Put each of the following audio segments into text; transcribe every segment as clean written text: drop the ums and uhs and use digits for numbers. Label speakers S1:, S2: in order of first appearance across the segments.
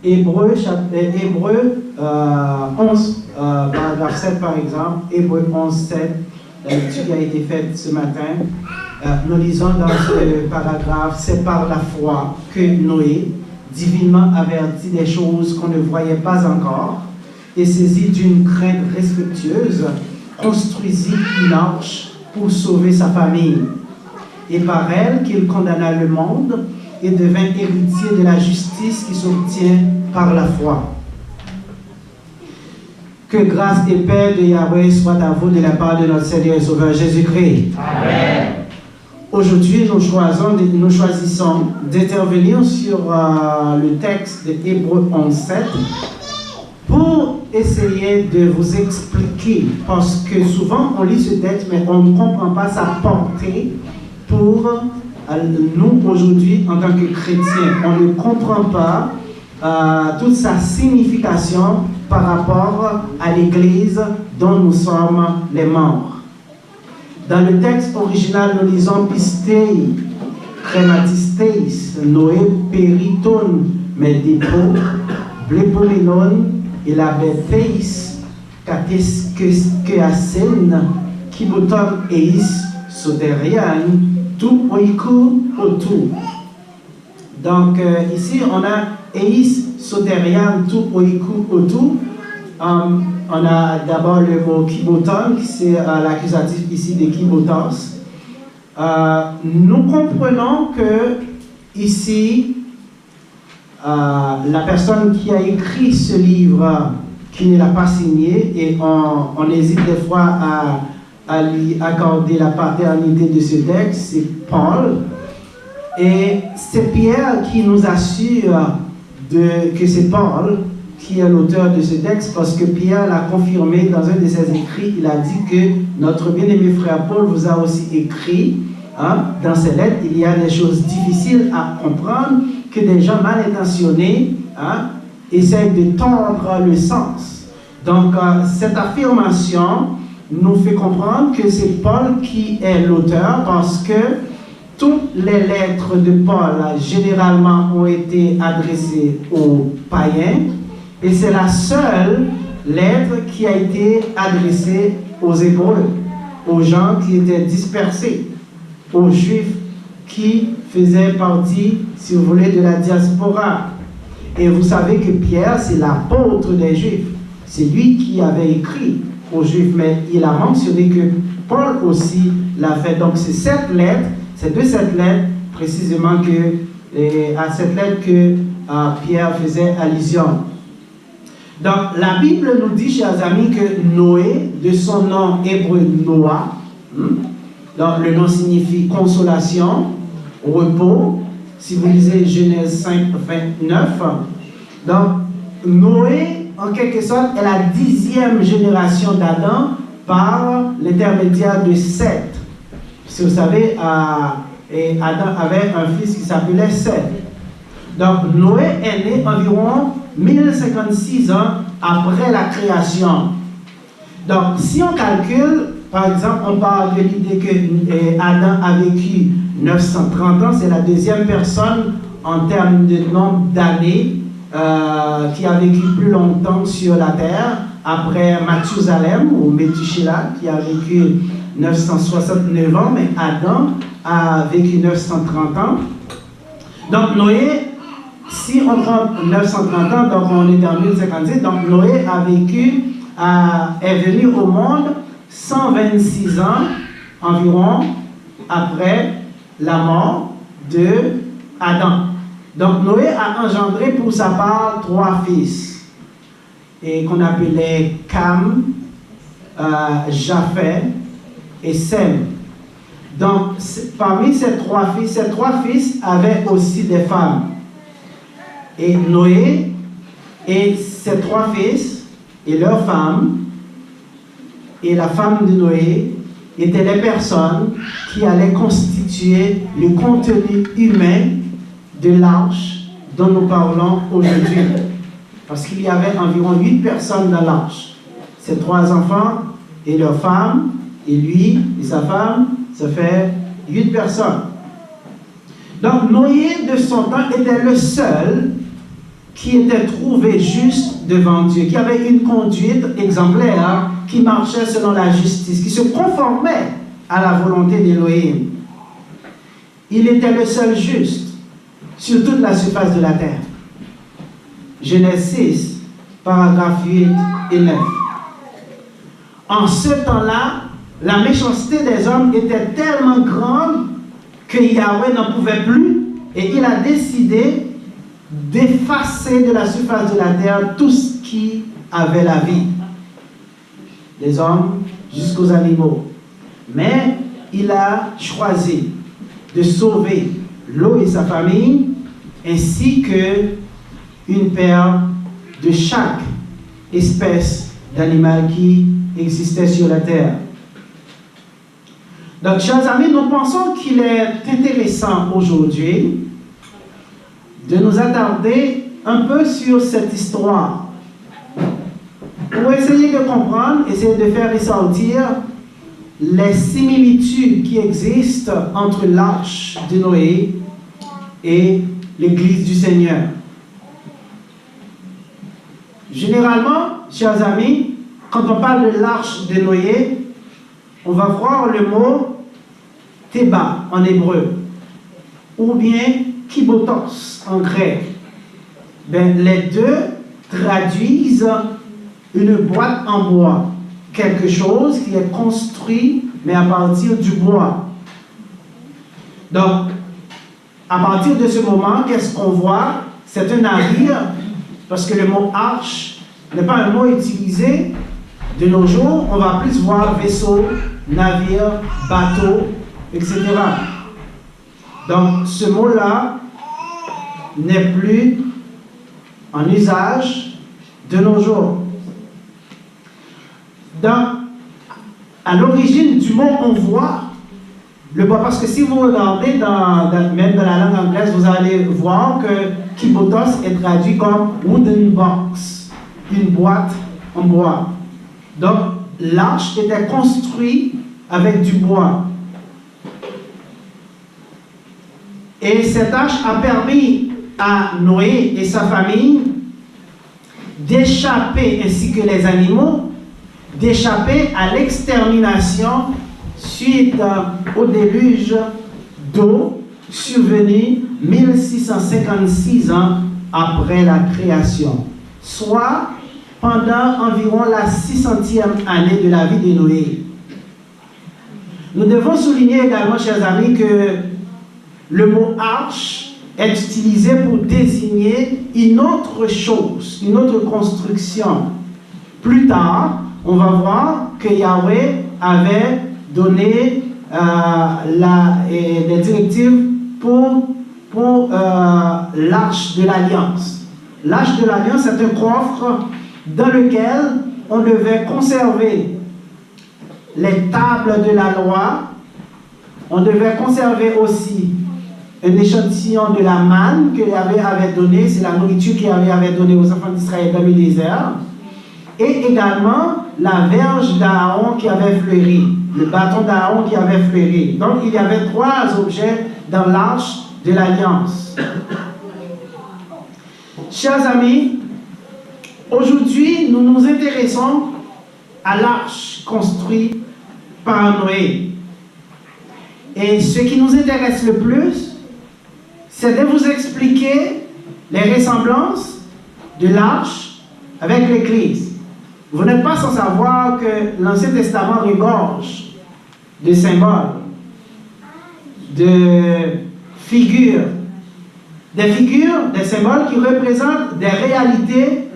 S1: Hébreu 11, paragraphe 7 par exemple, Hébreu 11, 7, la lecture qui a été faite ce matin, nous lisons dans ce paragraphe, c'est par la foi que Noé, divinement averti des choses qu'on ne voyait pas encore, et saisi d'une crainte respectueuse, construisit une arche pour sauver sa famille. Et par elle qu'il condamna le monde et devint héritier de la justice qui s'obtient par la foi. Que grâce et paix de Yahweh soient à vous de la part de notre Seigneur et Sauveur Jésus-Christ. Amen. Aujourd'hui, nous choisissons d'intervenir sur le texte de Hébreu 11.7 pour essayer de vous expliquer, parce que souvent on lit ce texte mais on ne comprend pas sa portée pour nous aujourd'hui en tant que chrétiens. On ne comprend pas toute sa signification par rapport à l'Église dont nous sommes les membres. Dans le texte original, nous lisons Pistei, Krematistes, Noé, Periton, Medipo, Blepomenon, Elabeteis, Kateskeasen, Kiboton, Eis, Soderian, tout oiku autour. Donc ici on a Eis, Soderian, tout oiku autour. On a d'abord le mot kiboton, c'est l'accusatif ici de kibotos. Nous comprenons que ici, la personne qui a écrit ce livre, qui ne l'a pas signé, et on hésite des fois à lui accorder la paternité de ce texte, c'est Paul. Et c'est Pierre qui nous assure que c'est Paul qui est l'auteur de ce texte, parce que Pierre l'a confirmé dans un de ses écrits. Il a dit que notre bien-aimé frère Paul vous a aussi écrit, dans ses lettres, il y a des choses difficiles à comprendre, que des gens mal intentionnés essayent de tordre le sens. Donc cette affirmation nous fait comprendre que c'est Paul qui est l'auteur, parce que toutes les lettres de Paul généralement ont été adressées aux païens, et c'est la seule lettre qui a été adressée aux Hébreux, aux gens qui étaient dispersés, aux Juifs qui faisaient partie, si vous voulez, de la diaspora. Et vous savez que Pierre, c'est l'apôtre des Juifs. C'est lui qui avait écrit aux Juifs, mais il a mentionné que Paul aussi l'a fait. Donc c'est cette lettre, c'est de cette lettre précisément à cette lettre que Pierre faisait allusion. Donc la Bible nous dit, chers amis, que Noé, de son nom hébreu Noah, donc le nom signifie consolation, repos. Si vous lisez Genèse 5, 29, donc Noé, en quelque sorte, est la 10e génération d'Adam par l'intermédiaire de Seth. Si vous savez, Adam avait un fils qui s'appelait Seth. Donc Noé est né environ 1056 ans après la création. Donc si on calcule, par exemple, on parle de l'idée que Adam a vécu 930 ans, c'est la deuxième personne en termes de nombre d'années qui a vécu plus longtemps sur la terre, après Mathusalem ou Methuselah qui a vécu 969 ans, mais Adam a vécu 930 ans. Donc Noé, si on prend 930 ans, donc on est en 1056, donc Noé a vécu, est venu au monde 126 ans environ après la mort de Adam. Donc Noé a engendré pour sa part 3 fils, et qu'on appelait Cam, Japheth et Sem. Donc parmi ces 3 fils avaient aussi des femmes. Et Noé et ses 3 fils et leurs femmes et la femme de Noé étaient les personnes qui allaient constituer le contenu humain de l'arche dont nous parlons aujourd'hui. Parce qu'il y avait environ 8 personnes dans l'arche. Ces 3 enfants et leurs femmes, et lui et sa femme, ça fait 8 personnes. Donc Noé, de son temps, était le seul qui étaient trouvés justes devant Dieu, qui avaient une conduite exemplaire, qui marchait selon la justice, qui se conformait à la volonté d'Élohim. Il était le seul juste sur toute la surface de la terre. Genèse 6, paragraphes 8 et 9. En ce temps-là, la méchanceté des hommes était tellement grande que Yahweh n'en pouvait plus et il a décidé d'effacer de la surface de la terre tout ce qui avait la vie. Les hommes jusqu'aux animaux. Mais il a choisi de sauver Lot et sa famille ainsi que une paire de chaque espèce d'animal qui existait sur la terre. Donc, chers amis, nous pensons qu'il est intéressant aujourd'hui de nous attarder un peu sur cette histoire pour essayer de comprendre, essayer de faire ressortir les similitudes qui existent entre l'arche de Noé et l'Église du Seigneur. Généralement, chers amis, quand on parle de l'arche de Noé, on va voir le mot Théba en hébreu, ou bien Kibotos en grec. Les deux traduisent une boîte en bois, quelque chose qui est construit, mais à partir du bois. Donc, à partir de ce moment, qu'est-ce qu'on voit? C'est un navire, parce que le mot arche n'est pas un mot utilisé de nos jours. On va plus voir vaisseau, navire, bateau, etc. Donc, ce mot-là n'est plus en usage de nos jours. À l'origine du mot on voit le bois, parce que si vous regardez même dans la langue anglaise, vous allez voir que Kibotos est traduit comme wooden box, une boîte en bois. Donc l'arche était construite avec du bois. Et cette arche a permis à Noé et sa famille d'échapper, ainsi que les animaux, d'échapper à l'extermination suite au déluge d'eau survenu 1656 ans après la création, soit pendant environ la 600e année de la vie de Noé. Nous devons souligner également, chers amis, que le mot arche est utilisé pour désigner une autre chose, une autre construction. Plus tard, on va voir que Yahweh avait donné des directives pour l'arche de l'Alliance. L'arche de l'Alliance est un coffre dans lequel on devait conserver les tables de la loi. On devait conserver aussi un échantillon de la manne que Yahweh avait donné, c'est la nourriture qu'il avait donnée aux enfants d'Israël dans le désert, et également la verge d'Aaron qui avait fleuri, le bâton d'Aaron qui avait fleuri. Donc il y avait 3 objets dans l'arche de l'Alliance. Chers amis, aujourd'hui nous nous intéressons à l'arche construite par Noé. Et ce qui nous intéresse le plus, c'est de vous expliquer les ressemblances de l'arche avec l'Église. Vous n'êtes pas sans savoir que l'Ancien Testament regorge de symboles, de figures, des symboles qui représentent des réalités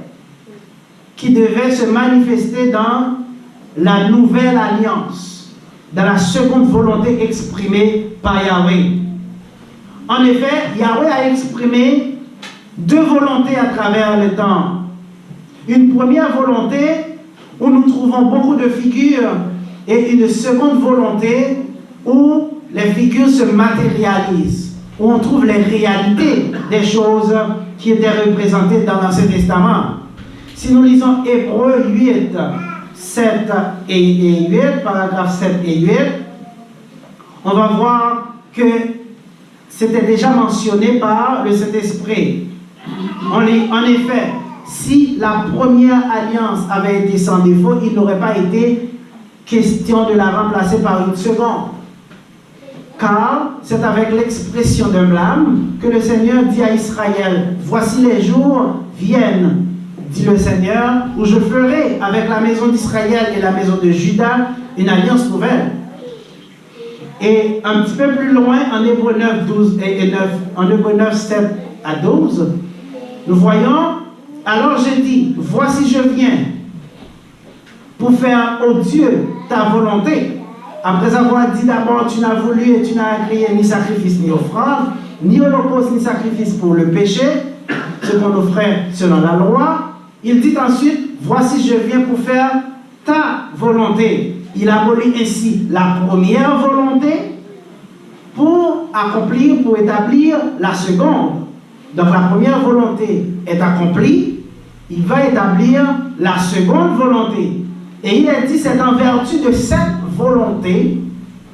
S1: qui devaient se manifester dans la nouvelle alliance, dans la seconde volonté exprimée par Yahweh. En effet, Yahweh a exprimé 2 volontés à travers le temps. Une première volonté où nous trouvons beaucoup de figures et une seconde volonté où les figures se matérialisent, où on trouve les réalités des choses qui étaient représentées dans l'Ancien Testament. Si nous lisons Hébreux 8, 7 et 8, paragraphes 7 et 8, on va voir que c'était déjà mentionné par le Saint-Esprit. En effet, si la première alliance avait été sans défaut, il n'aurait pas été question de la remplacer par une seconde. Car c'est avec l'expression d'un blâme que le Seigneur dit à Israël, « Voici les jours viennent, dit le Seigneur, où je ferai avec la maison d'Israël et la maison de Juda une alliance nouvelle. » Et un petit peu plus loin, en Hébreux 9, 12 et 9, en Hébreux 9, 7 à 12, nous voyons, « Alors j'ai dit, voici je viens pour faire, ô Dieu, ta volonté. » Après avoir dit d'abord, tu n'as voulu et tu n'as agréé ni sacrifice ni offrande, ni holocauste ni sacrifice pour le péché, ce qu'on offrait selon la loi, il dit ensuite, voici je viens pour faire ta volonté. Il abolit ainsi la première volonté pour accomplir, pour établir la seconde. Donc la première volonté est accomplie, il va établir la seconde volonté. Et il est dit, c'est en vertu de cette volonté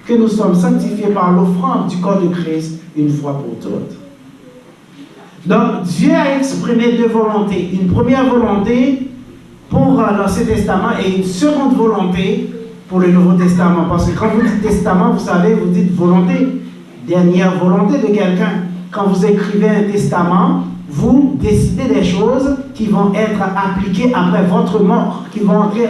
S1: que nous sommes sanctifiés par l'offrande du corps de Christ une fois pour toutes. Donc Dieu a exprimé deux volontés. Une première volonté pour l'Ancien Testament et une seconde volonté pour le Nouveau Testament. Parce que quand vous dites testament, vous savez, vous dites volonté, dernière volonté de quelqu'un. Quand vous écrivez un testament, vous décidez des choses qui vont être appliquées après votre mort, qui vont entrer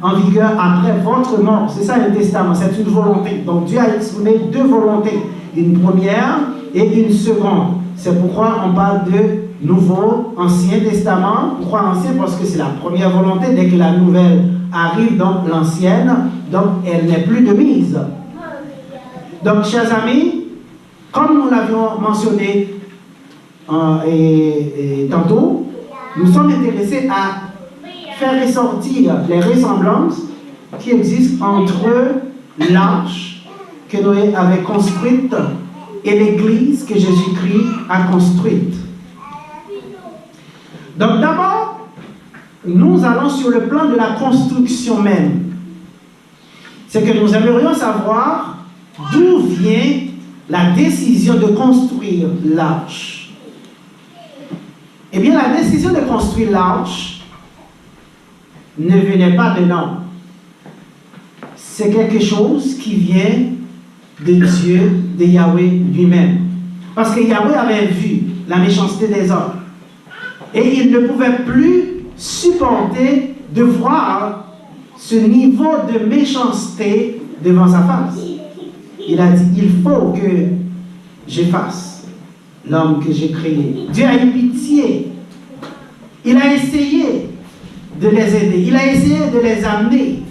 S1: en vigueur après votre mort. C'est ça un testament, c'est une volonté. Donc Dieu a exprimé deux volontés, une première et une seconde. C'est pourquoi on parle de Nouveau, Ancien Testament. Pourquoi Ancien? Parce que c'est la première volonté. Dès que la nouvelle arrive, donc l'ancienne, donc elle n'est plus de mise. Donc, chers amis, comme nous l'avions mentionné tantôt, nous sommes intéressés à faire ressortir les ressemblances qui existent entre l'arche que Noé avait construite et l'église que Jésus-Christ a construite. Donc d'abord, nous allons sur le plan de la construction même. C'est que nous aimerions savoir d'où vient la décision de construire l'arche. Eh bien, la décision de construire l'arche ne venait pas de l'homme. C'est quelque chose qui vient de Dieu, de Yahweh lui-même. Parce que Yahweh avait vu la méchanceté des hommes. Et il ne pouvait plus supporter de voir ce niveau de méchanceté devant sa face. Il a dit, il faut que j'efface l'homme que j'ai créé. Dieu a eu pitié. Il a essayé de les aider. Il a essayé de les amener,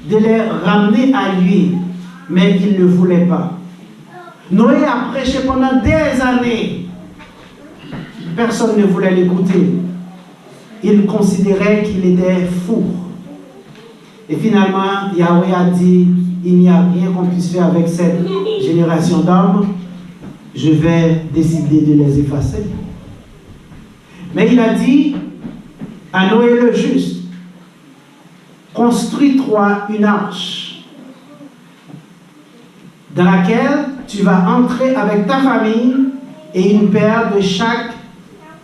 S1: de les ramener à lui. Mais il ne voulait pas. Noé a prêché pendant des années. Personne ne voulait l'écouter. Il considérait qu'il était fou. Et finalement, Yahweh a dit, il n'y a rien qu'on puisse faire avec cette génération d'hommes. Je vais décider de les effacer. Mais il a dit à Noé le juste, construis-toi une arche dans laquelle tu vas entrer avec ta famille et une paire de chaque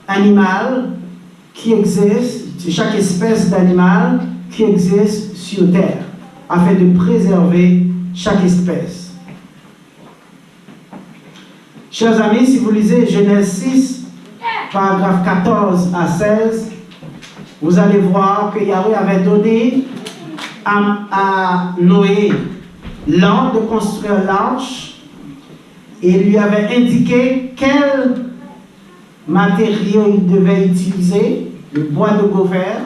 S1: animal qui existe, de chaque espèce d'animal qui existe sur terre, afin de préserver chaque espèce. Chers amis, si vous lisez Genèse 6, paragraphe 14 à 16, vous allez voir que Yahweh avait donné à Noé l'ordre de construire l'arche et lui avait indiqué quel matériau il devait utiliser, le bois de gopher,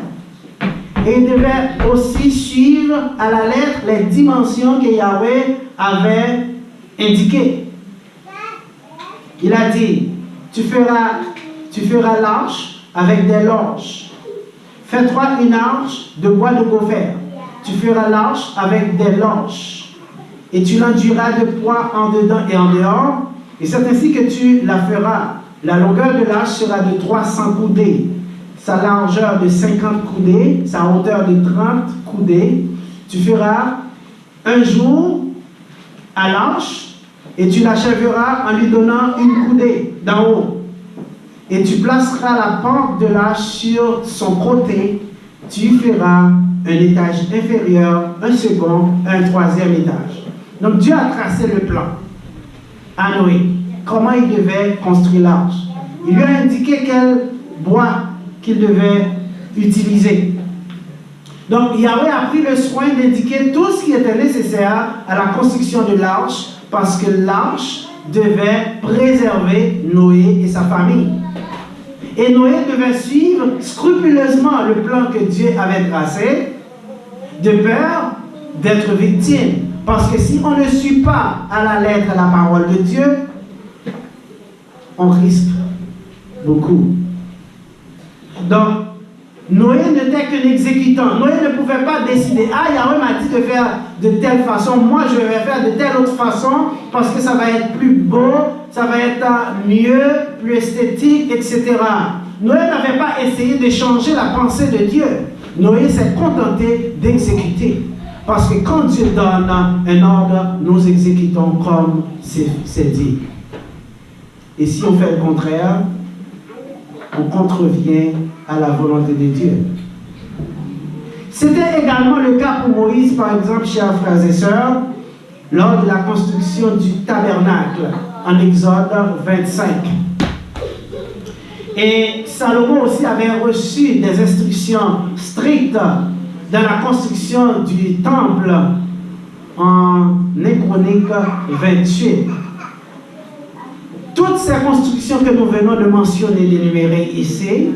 S1: et il devait aussi suivre à la lettre les dimensions que Yahweh avait indiquées. Il a dit, tu feras l'arche avec des loges. Fais-toi une arche de bois de gopher. Tu feras l'arche avec des loges. Et tu l'enduiras de poids en dedans et en dehors. Et c'est ainsi que tu la feras. La longueur de l'arche sera de 300 coudées. Sa largeur de 50 coudées. Sa hauteur de 30 coudées. Tu feras un jour à l'arche. Et tu l'achèveras en lui donnant une coudée d'en haut. et tu placeras la pente de l'arche sur son côté. Tu feras un étage inférieur, un second, un troisième étage. Donc Dieu a tracé le plan à Noé, comment il devait construire l'arche. Il lui a indiqué quel bois qu'il devait utiliser. Donc Yahweh a pris le soin d'indiquer tout ce qui était nécessaire à la construction de l'arche, parce que l'arche devait préserver Noé et sa famille. Et Noé devait suivre scrupuleusement le plan que Dieu avait tracé, de peur d'être victime. Parce que si on ne suit pas à la lettre la parole de Dieu, on risque beaucoup. Donc, Noé n'était qu'un exécutant. Noé ne pouvait pas décider, ah, Yahweh m'a dit de faire de telle façon, moi je vais faire de telle autre façon, parce que ça va être plus beau, ça va être mieux, plus esthétique, etc. Noé n'avait pas essayé de changer la pensée de Dieu. Noé s'est contenté d'exécuter. Parce que quand Dieu donne un ordre, nous exécutons comme c'est dit. Et si on fait le contraire, on contrevient à la volonté de Dieu. C'était également le cas pour Moïse, par exemple, chers frères et sœurs, lors de la construction du tabernacle, en Exode 25. Et Salomon aussi avait reçu des instructions strictes dans la construction du temple en Chroniques 28. Toutes ces constructions que nous venons de mentionner, d'énumérer ici,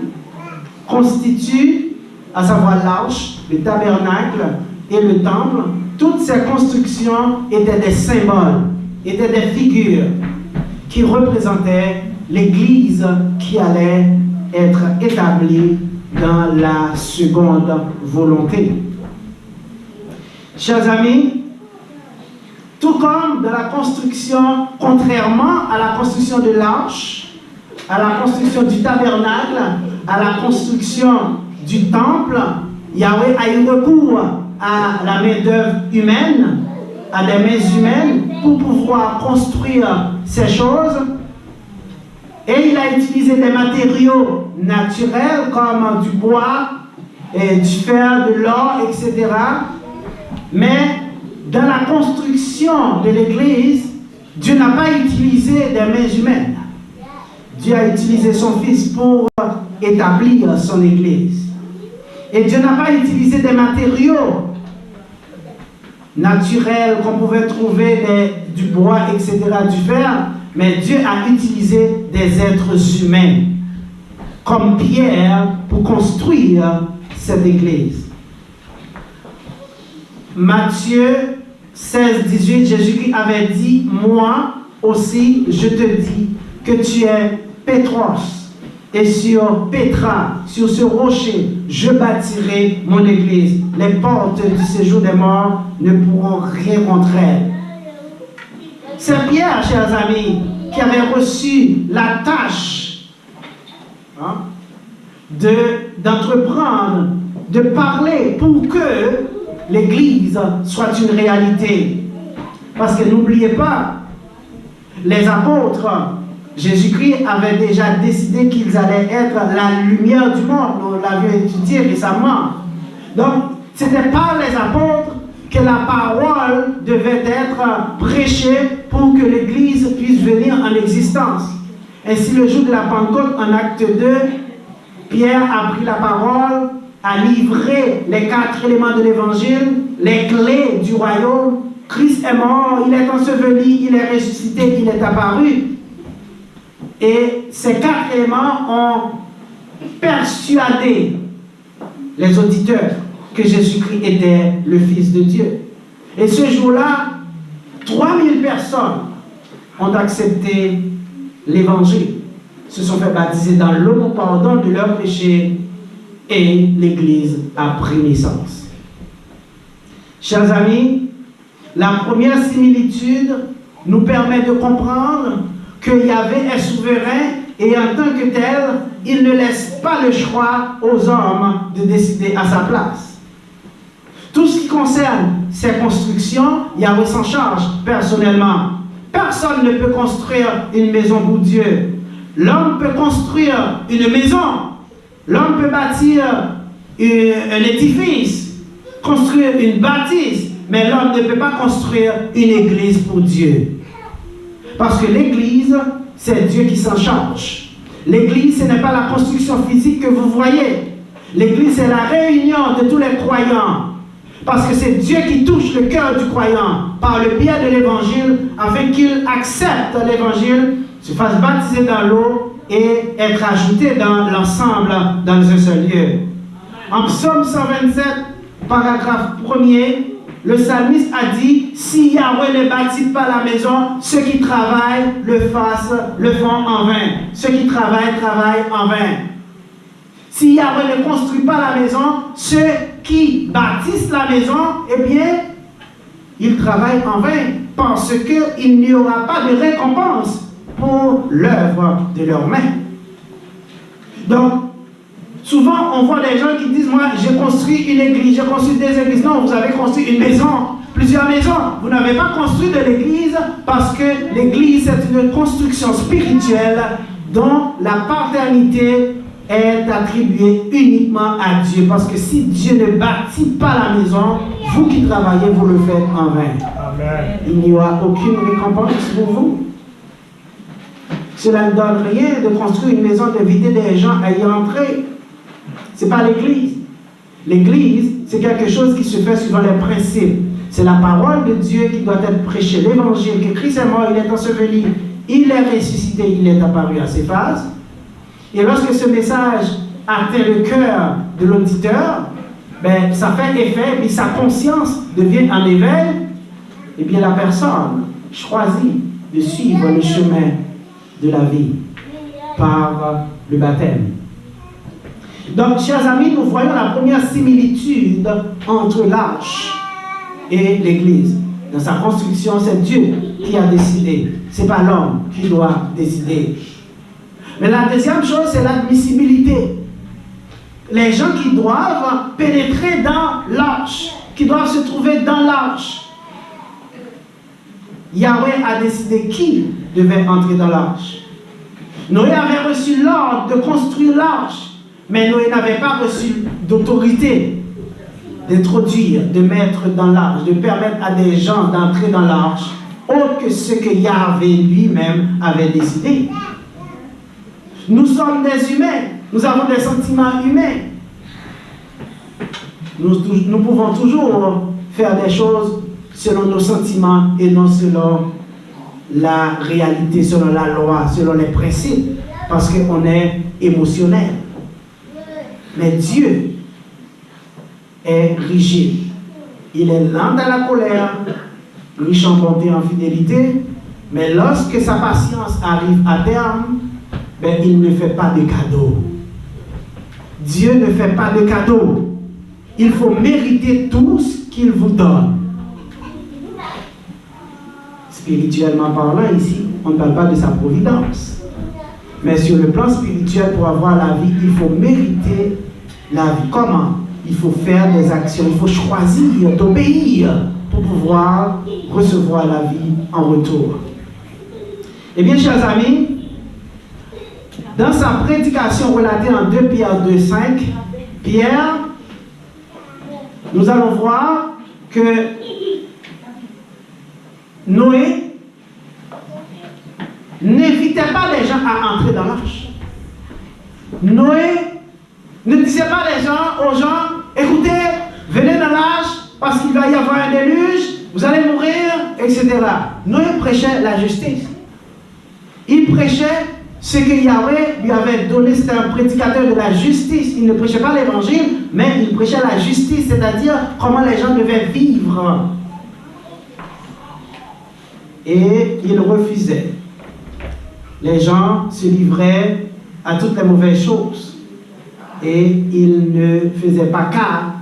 S1: constituent, à savoir l'arche, le tabernacle et le temple, toutes ces constructions étaient des symboles, étaient des figures qui représentaient l'Église qui allait être établie dans la seconde volonté. Chers amis, tout comme dans la construction, contrairement à la construction de l'arche, à la construction du tabernacle, à la construction du temple, Yahweh a eu recours à la main-d'œuvre humaine, à des mains humaines, pour pouvoir construire ces choses. Et il a utilisé des matériaux naturels comme du bois, et du fer, de l'or, etc. Mais dans la construction de l'Église, Dieu n'a pas utilisé des mains humaines. Dieu a utilisé son Fils pour établir son Église. Et Dieu n'a pas utilisé des matériaux naturels qu'on pouvait trouver, du bois, etc., du fer, mais Dieu a utilisé des êtres humains comme pierre pour construire cette Église. Matthieu 16, 18, Jésus-Christ avait dit, moi aussi je te dis que tu es Pétros, et sur Pétra, sur ce rocher, je bâtirai mon Église. Les portes du séjour des morts ne pourront rien contre elle. C'est Pierre, chers amis, qui avait reçu la tâche d'entreprendre, de parler pour que l'Église soit une réalité. Parce que n'oubliez pas, les apôtres, Jésus-Christ avait déjà décidé qu'ils allaient être la lumière du monde. Nous l'avions étudié récemment. Donc, c'était par les apôtres que la parole devait être prêchée pour que l'Église puisse venir en existence. Ainsi, le jour de la Pentecôte, en acte 2, Pierre a pris la parole, a livré les 4 éléments de l'Évangile, les clés du royaume. Christ est mort, il est enseveli, il est ressuscité, il est apparu. Et ces 4 éléments ont persuadé les auditeurs que Jésus-Christ était le Fils de Dieu. Et ce jour-là, 3000 personnes ont accepté l'Évangile, se sont fait baptiser dans l'eau pour pardon de leurs péchés, et l'Église a pris naissance. Chers amis, la première similitude nous permet de comprendre que Yahvé est souverain et en tant que tel, il ne laisse pas le choix aux hommes de décider à sa place. Tout ce qui concerne ces constructions, Yahvé s'en charge personnellement. Personne ne peut construire une maison pour Dieu. L'homme peut construire une maison, l'homme peut bâtir un édifice, construire une bâtisse, mais l'homme ne peut pas construire une église pour Dieu. Parce que l'église, c'est Dieu qui s'en charge. L'église, ce n'est pas la construction physique que vous voyez. L'église, c'est la réunion de tous les croyants. Parce que c'est Dieu qui touche le cœur du croyant par le biais de l'évangile, afin qu'il accepte l'évangile, se fasse baptiser dans l'eau et être ajouté dans l'ensemble dans un seul lieu. En psaume 127, paragraphe 1er, le psalmiste a dit: si Yahweh ne bâtit pas la maison, ceux qui travaillent le font en vain. Ceux qui travaillent en vain. Si Yahweh ne construit pas la maison, ceux qui bâtissent la maison, eh bien, ils travaillent en vain, parce qu'il n'y aura pas de récompense pour l'œuvre de leurs mains. Donc, souvent, on voit des gens qui disent: moi, j'ai construit une église, j'ai construit des églises. Non, vous avez construit une maison, plusieurs maisons. Vous n'avez pas construit de l'église, parce que l'église, c'est une construction spirituelle dont la paternité est attribuée uniquement à Dieu. Parce que si Dieu ne bâtit pas la maison, vous qui travaillez, vous le faites en vain. Amen. Il n'y aura aucune récompense pour vous. Cela ne donne rien de construire une maison, d'inviter des gens à y entrer. Ce n'est pas l'église. L'église, c'est quelque chose qui se fait suivant les principes. C'est la parole de Dieu qui doit être prêchée. L'évangile, que Christ est mort, il est enseveli, il est ressuscité, il est apparu à ses phases. Et lorsque ce message atteint le cœur de l'auditeur, ben, ça fait effet, puis sa conscience devient en éveil, et bien la personne choisit de suivre le chemin de la vie par le baptême. Donc, chers amis, nous voyons la première similitude entre l'arche et l'Église. Dans sa construction, c'est Dieu qui a décidé. Ce n'est pas l'homme qui doit décider. Mais la deuxième chose, c'est l'admissibilité. Les gens qui doivent pénétrer dans l'arche, qui doivent se trouver dans l'arche. Yahweh a décidé qui devait entrer dans l'arche. Noé avait reçu l'ordre de construire l'arche, mais Noé n'avait pas reçu d'autorité d'introduire, de mettre dans l'arche, de permettre à des gens d'entrer dans l'arche, autre que ce que Yahweh lui-même avait décidé. Nous sommes des humains, nous avons des sentiments humains. Nous pouvons toujours faire des choses selon nos sentiments et non selon la réalité, selon la loi, selon les principes, parce qu'on est émotionnel. Mais Dieu est rigide. Il est lent dans la colère, riche en bonté et en fidélité, mais lorsque sa patience arrive à terme, ben, il ne fait pas de cadeaux. Dieu ne fait pas de cadeaux. Il faut mériter tout ce qu'il vous donne. Spirituellement parlant, ici, on ne parle pas de sa providence. Mais sur le plan spirituel, pour avoir la vie, il faut mériter la vie. Comment? Il faut faire des actions, il faut choisir d'obéir pour pouvoir recevoir la vie en retour. Eh bien, chers amis, dans sa prédication relatée en 2 Pierre 2,5, Pierre, nous allons voir que Noé n'invitait pas les gens à entrer dans l'arche. Noé ne disait pas aux gens, écoutez, venez dans l'arche parce qu'il va y avoir un déluge, vous allez mourir, etc. Noé prêchait la justice. Il prêchait ce que Yahweh lui avait donné, c'était un prédicateur de la justice. Il ne prêchait pas l'évangile, mais il prêchait la justice, c'est-à-dire comment les gens devaient vivre. Et il refusait. Les gens se livraient à toutes les mauvaises choses. Et il ne faisait pas cas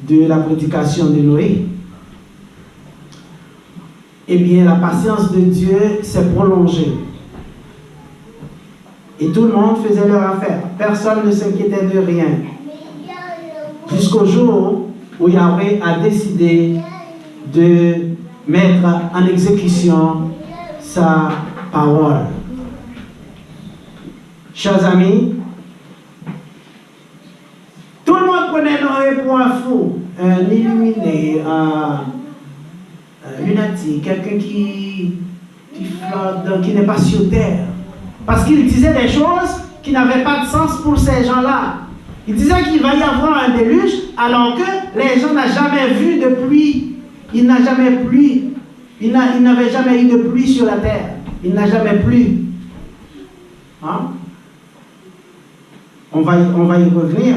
S1: de la prédication de Noé. Eh bien, la patience de Dieu s'est prolongée. Et tout le monde faisait leur affaire. Personne ne s'inquiétait de rien. Jusqu'au jour où Yahweh a décidé de mettre en exécution sa parole. Chers amis, tout le monde prenait Noé pour un fou, un illuminé, un lunatique, quelqu'un qui flotte, qui n'est pas sur terre. Parce qu'il disait des choses qui n'avaient pas de sens pour ces gens-là. Il disait qu'il va y avoir un déluge, alors que les gens n'ont jamais vu de pluie. Il n'avait jamais eu de pluie sur la terre. Il n'a jamais plu. Hein? On va y revenir.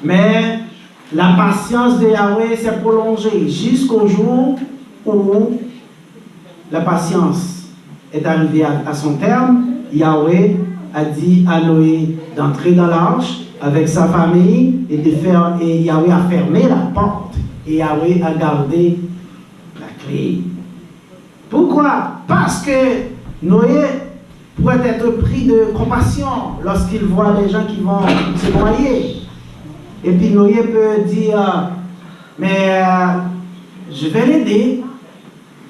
S1: Mais la patience de Yahweh s'est prolongée jusqu'au jour où la patience est arrivée à son terme. Yahweh a dit à Noé d'entrer dans l'arche avec sa famille et Yahweh a fermé la porte et Yahweh a gardé la clé. Pourquoi? Parce que Noé pourrait être pris de compassion lorsqu'il voit des gens qui vont se noyer. Et puis Noé peut dire, mais je vais l'aider,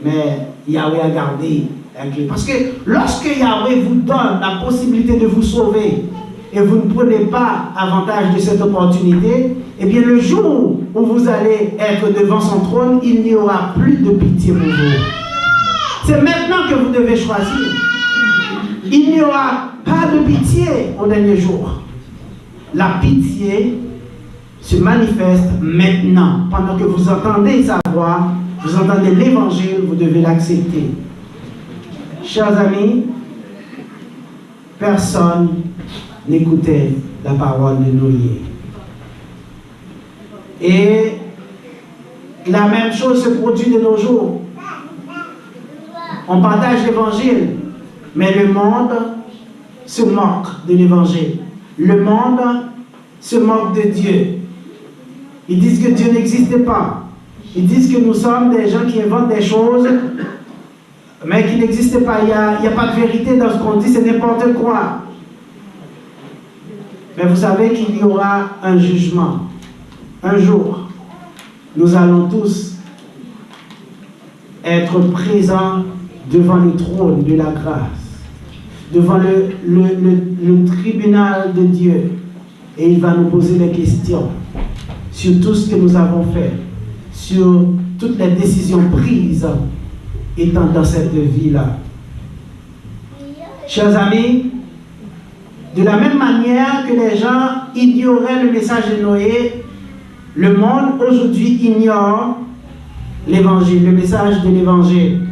S1: mais Yahweh a gardé la clé. Parce que lorsque Yahweh vous donne la possibilité de vous sauver et vous ne prenez pas avantage de cette opportunité, eh bien le jour où vous allez être devant son trône, il n'y aura plus de pitié pour vous. C'est maintenant que vous devez choisir. Il n'y aura pas de pitié au dernier jour. La pitié se manifeste maintenant. Pendant que vous entendez sa voix, vous entendez l'évangile, vous devez l'accepter. Chers amis, personne n'écoutait la parole de Noé. Et la même chose se produit de nos jours. On partage l'évangile, mais le monde se moque de l'évangile. Le monde se moque de Dieu. Ils disent que Dieu n'existe pas. Ils disent que nous sommes des gens qui inventent des choses, mais qui n'existent pas. Il n'y a pas de vérité dans ce qu'on dit, c'est n'importe quoi. Mais vous savez qu'il y aura un jugement. Un jour, nous allons tous être présents devant le trône de la grâce, devant le tribunal de Dieu. Et il va nous poser des questions sur tout ce que nous avons fait, sur toutes les décisions prises étant dans cette vie-là. Chers amis, de la même manière que les gens ignoraient le message de Noé, le monde aujourd'hui ignore l'évangile, le message de l'évangile.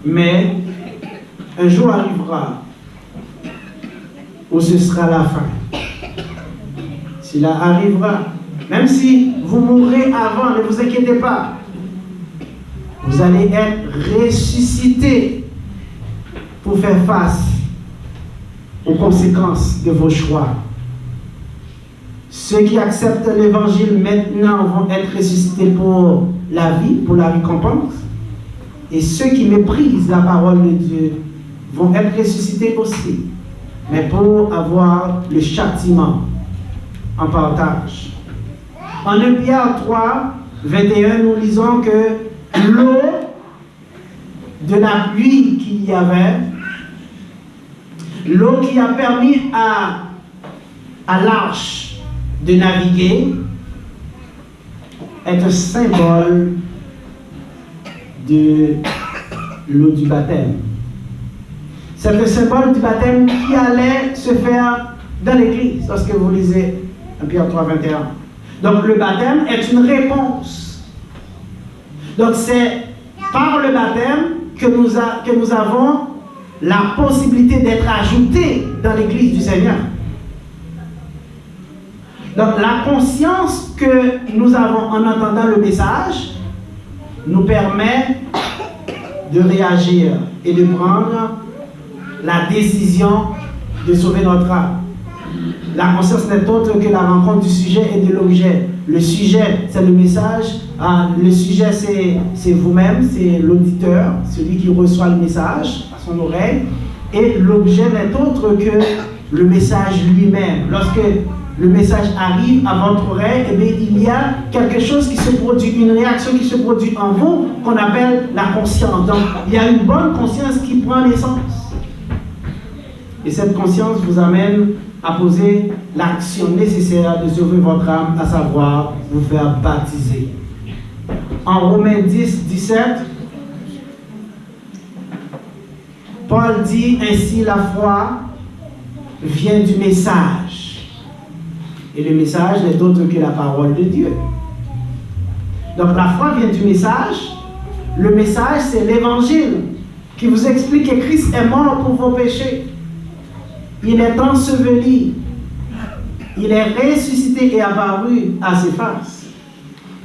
S1: Mais un jour arrivera où ce sera la fin. Cela arrivera. Même si vous mourrez avant, ne vous inquiétez pas. Vous allez être ressuscité pour faire face aux conséquences de vos choix. Ceux qui acceptent l'évangile maintenant vont être ressuscités pour la vie, pour la récompense. Et ceux qui méprisent la parole de Dieu vont être ressuscités aussi, mais pour avoir le châtiment en partage. En 1 Pierre 3, 21, nous lisons que l'eau de la pluie qu'il y avait, l'eau qui a permis à l'arche de naviguer, est un symbole de l'eau du baptême. C'est le symbole du baptême qui allait se faire dans l'église, lorsque vous lisez 1 Pierre 3, 21. Donc le baptême est une réponse. Donc c'est par le baptême que nous avons la possibilité d'être ajoutés dans l'église du Seigneur. Donc la conscience que nous avons en entendant le message nous permet de réagir et de prendre la décision de sauver notre âme. La conscience n'est autre que la rencontre du sujet et de l'objet. Le sujet, c'est le message. Le sujet, c'est vous-même, c'est l'auditeur, celui qui reçoit le message à son oreille. Et l'objet n'est autre que le message lui-même. Lorsque le message arrive à votre oreille, et bien, il y a quelque chose qui se produit, une réaction qui se produit en vous, qu'on appelle la conscience. Donc, il y a une bonne conscience qui prend naissance. Et cette conscience vous amène à poser l'action nécessaire de sauver votre âme, à savoir vous faire baptiser. En Romains 10, 17, Paul dit ainsi: la foi vient du message. Et le message n'est autre que la parole de Dieu. Donc la foi vient du message. Le message, c'est l'évangile qui vous explique que Christ est mort pour vos péchés. Il est enseveli. Il est ressuscité et apparu à ses faces.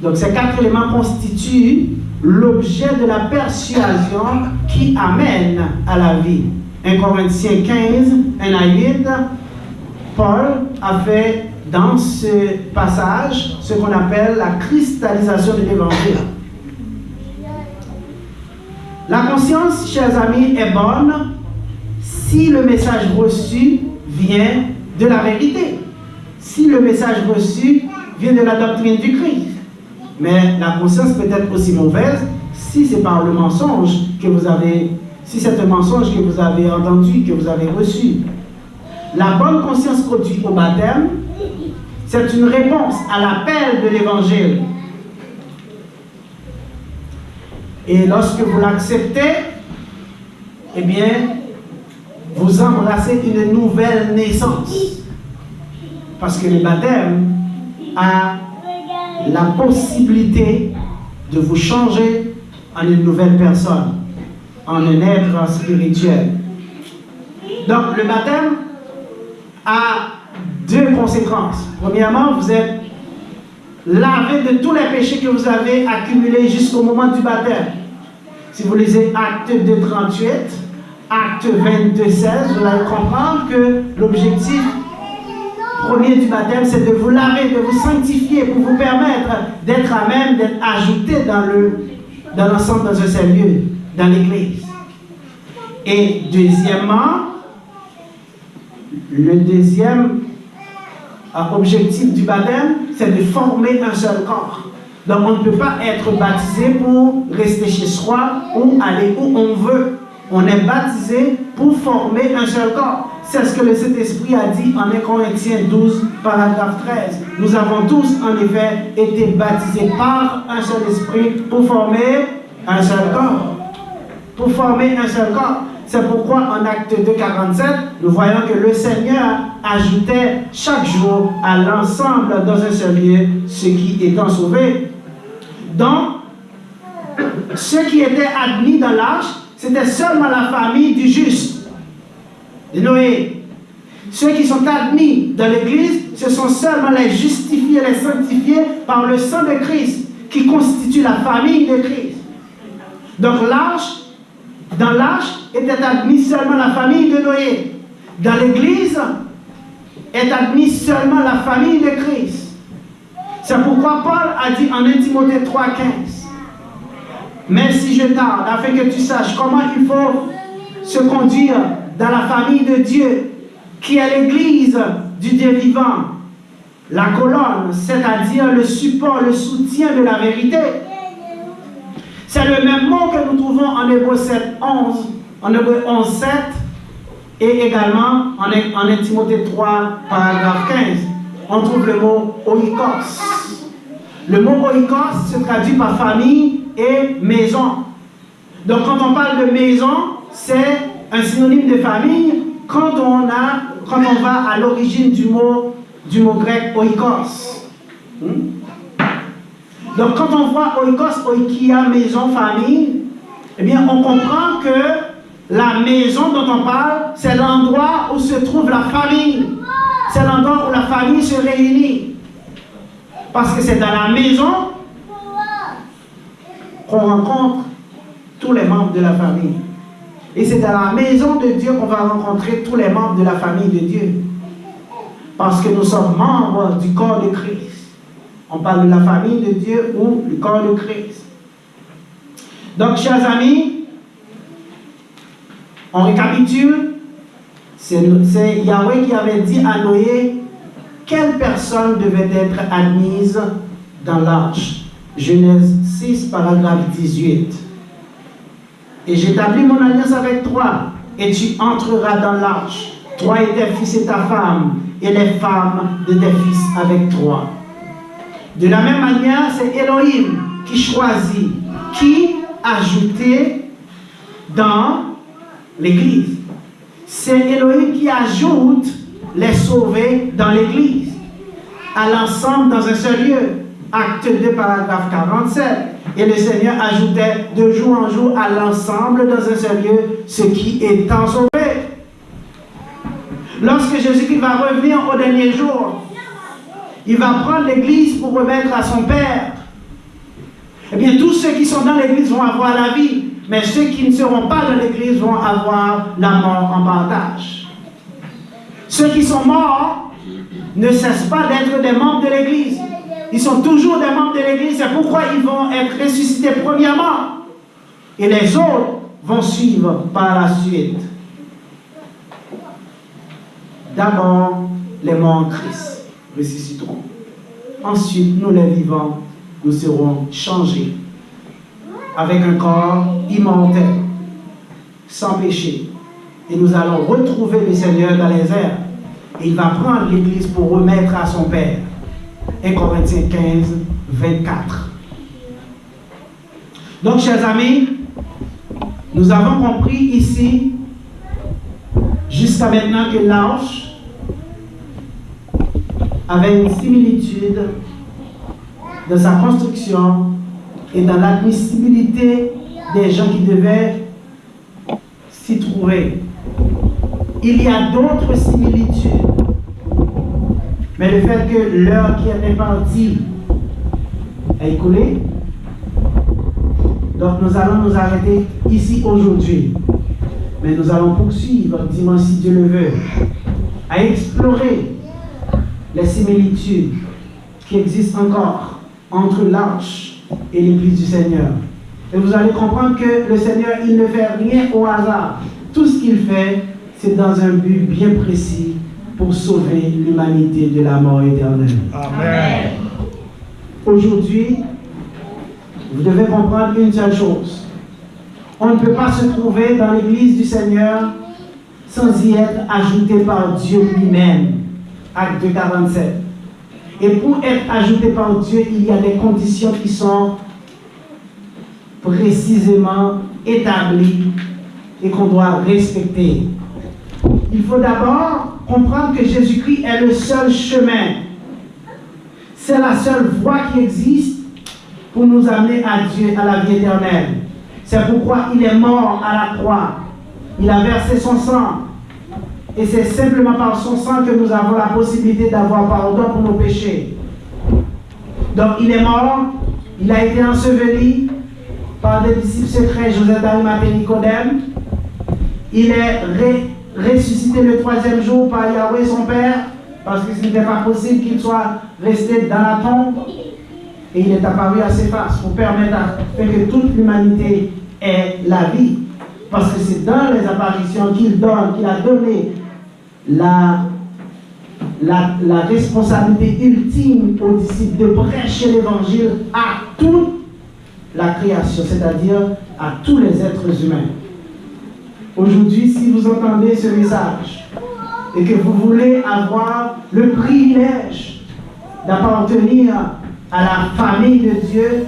S1: Donc ces 4 éléments constituent l'objet de la persuasion qui amène à la vie. 1 Corinthiens 15, 1 à 8, Paul a fait dans ce passage ce qu'on appelle la cristallisation de l'évangile. La conscience, chers amis, est bonne si le message reçu vient de la vérité, si le message reçu vient de la doctrine du Christ. Mais la conscience peut être aussi mauvaise si c'est par le mensonge que vous avez, si c'est un mensonge que vous avez entendu, que vous avez reçu. La bonne conscience produite au baptême, c'est une réponse à l'appel de l'évangile. Et lorsque vous l'acceptez, eh bien, vous embrassez une nouvelle naissance. Parce que le baptême a la possibilité de vous changer en une nouvelle personne, en un être spirituel. Donc, le baptême a 2 conséquences. Premièrement, vous êtes lavé de tous les péchés que vous avez accumulés jusqu'au moment du baptême. Si vous lisez Acte 2:38, Acte 22:16, vous allez comprendre que l'objectif premier du baptême, c'est de vous laver, de vous sanctifier pour vous permettre d'être à même, d'être ajouté dans l'ensemble, dans un seul lieu, dans l'Église. Et deuxièmement, le deuxième objectif du baptême, c'est de former un seul corps. Donc on ne peut pas être baptisé pour rester chez soi ou aller où on veut. On est baptisé pour former un seul corps. C'est ce que le Saint-Esprit a dit en 1 Corinthiens 12, paragraphe 13. Nous avons tous, en effet, été baptisés par un seul esprit pour former un seul corps. Pour former un seul corps. C'est pourquoi en Acte 2:47, nous voyons que le Seigneur ajoutait chaque jour à l'ensemble dans un seul lieu ceux qui étaient sauvés. Donc, ceux qui étaient admis dans l'arche, c'était seulement la famille du juste, de Noé. Ceux qui sont admis dans l'Église, ce sont seulement les justifiés, les sanctifiés par le sang de Christ, qui constitue la famille de Christ. Donc dans l'arche était admis seulement la famille de Noé. Dans l'Église est admis seulement la famille de Christ. C'est pourquoi Paul a dit en 1 Timothée 3:15. Mais si je tarde, afin que tu saches comment il faut se conduire dans la famille de Dieu, qui est l'Église du Dieu vivant, la colonne, c'est-à-dire le support, le soutien de la vérité. C'est le même mot que nous trouvons en Hébreux 7:11, en Hébreux 11:7, et également en 1 Timothée 3, paragraphe 15. On trouve le mot oikos. Le mot oikos se traduit par famille et maison. Donc quand on parle de maison, c'est un synonyme de famille quand on va à l'origine du mot grec oikos. Donc quand on voit oikos, oikia, maison, famille, eh bien on comprend que la maison dont on parle, c'est l'endroit où se trouve la famille. C'est l'endroit où la famille se réunit. Parce que c'est dans la maison qu'on rencontre tous les membres de la famille. Et c'est dans la maison de Dieu qu'on va rencontrer tous les membres de la famille de Dieu. Parce que nous sommes membres du corps de Christ. On parle de la famille de Dieu ou du corps de Christ. Donc, chers amis, on récapitule. C'est Yahweh qui avait dit à Noé quelle personne devait être admise dans l'arche? Genèse 6, paragraphe 18. Et j'établis mon alliance avec toi, et tu entreras dans l'arche, toi et tes fils et ta femme, et les femmes de tes fils avec toi. De la même manière, c'est Elohim qui choisit, qui ajouter dans l'Église. C'est Elohim qui ajoute les sauvés dans l'Église, à l'ensemble dans un seul lieu. Acte 2, paragraphe 47. Et le Seigneur ajoutait de jour en jour à l'ensemble dans un seul lieu ceux qui étant sauvés. Lorsque Jésus-Christ va revenir au dernier jour, il va prendre l'Église pour remettre à son Père. Eh bien, tous ceux qui sont dans l'Église vont avoir la vie, mais ceux qui ne seront pas dans l'Église vont avoir la mort en partage. Ceux qui sont morts ne cessent pas d'être des membres de l'Église. Ils sont toujours des membres de l'Église, c'est pourquoi ils vont être ressuscités premièrement. Et les autres vont suivre par la suite. D'abord, les morts en Christ ressusciteront. Ensuite, nous les vivants, nous serons changés avec un corps immortel, sans péché. Et nous allons retrouver le Seigneur dans les airs. Et il va prendre l'Église pour remettre à son Père. 1 Corinthiens 15, 24. Donc, chers amis, nous avons compris ici, jusqu'à maintenant, que l'arche avait une similitude dans sa construction et dans l'admissibilité des gens qui devaient s'y trouver. Il y a d'autres similitudes, mais le fait que l'heure qui est répartie est écoulée, donc nous allons nous arrêter ici aujourd'hui. Mais nous allons poursuivre dimanche, si Dieu le veut, à explorer les similitudes qui existent encore entre l'arche et l'Église du Seigneur. Et vous allez comprendre que le Seigneur, il ne fait rien au hasard. Tout ce qu'il fait, c'est dans un but bien précis pour sauver l'humanité de la mort éternelle.
S2: Amen.
S1: Aujourd'hui, vous devez comprendre une seule chose. On ne peut pas se trouver dans l'Église du Seigneur sans y être ajouté par Dieu lui-même. Acte 2, 47. Et pour être ajouté par Dieu, il y a des conditions qui sont précisément établies et qu'on doit respecter. Il faut d'abord comprendre que Jésus-Christ est le seul chemin. C'est la seule voie qui existe pour nous amener à Dieu, à la vie éternelle. C'est pourquoi il est mort à la croix. Il a versé son sang. Et c'est simplement par son sang que nous avons la possibilité d'avoir pardon pour nos péchés. Donc il est mort, il a été enseveli par des disciples secrets, Joseph d'Arimathée et Nicodème. Il est ressuscité le 3e jour par Yahweh son Père, parce que ce n'était pas possible qu'il soit resté dans la tombe. Et il est apparu à ses faces pour permettre que toute l'humanité ait la vie. Parce que c'est dans les apparitions qu'il a donné la responsabilité ultime aux disciples de prêcher l'évangile à toute la création, c'est-à-dire à tous les êtres humains. Aujourd'hui, si vous entendez ce message et que vous voulez avoir le privilège d'appartenir à la famille de Dieu,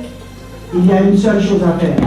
S1: il y a une seule chose à faire.